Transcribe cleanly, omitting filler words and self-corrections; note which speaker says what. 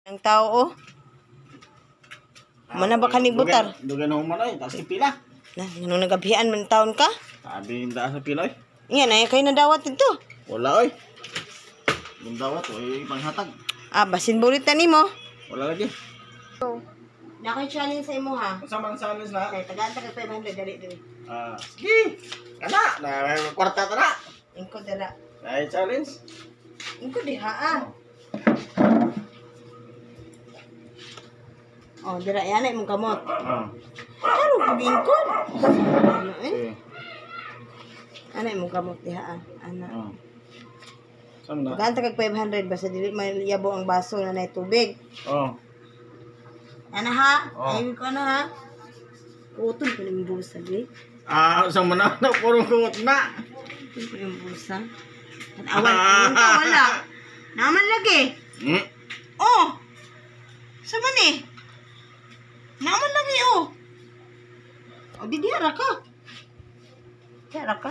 Speaker 1: Ang tao, oh. Mana ba kaning butar?
Speaker 2: Dugan na humanoy, tapos pila.
Speaker 1: Na, nung nagabihan man taon ka?
Speaker 2: Sabi yung sa pila, oy.
Speaker 1: Yan, ay kayo nadawat dito.
Speaker 2: Wala, oy. Yung dawat, oy, panghatag.
Speaker 1: Ah, basin bulit na nimo.
Speaker 2: Wala lagi.
Speaker 1: Nakay challenge sa imo, ha?
Speaker 2: Masamang challenge na.
Speaker 1: Kaya tagaan-taga 500, dali.
Speaker 2: Sige. Kana, na kwarta ta na.
Speaker 1: Ingko dala.
Speaker 2: Ay, challenge.
Speaker 1: Ingko di, ha, ah. Oh, dira yan ay mong kamot. Pero bingkod. Ano eh? Ano ay mong kamot diha ah. Ana.
Speaker 2: Saan na?
Speaker 1: Ganta kag 500 basta dili may yabo ang baso na nay tubig. Ana ha? Ay ko na ha. Utol ko ning busa di.
Speaker 2: Saan man na puro kungot na.
Speaker 1: Utol ko yung busa. At awan ka wala. Naman lagi. Oh. Sama ni. Naman lagi oh. O di diara ka. Diara ka.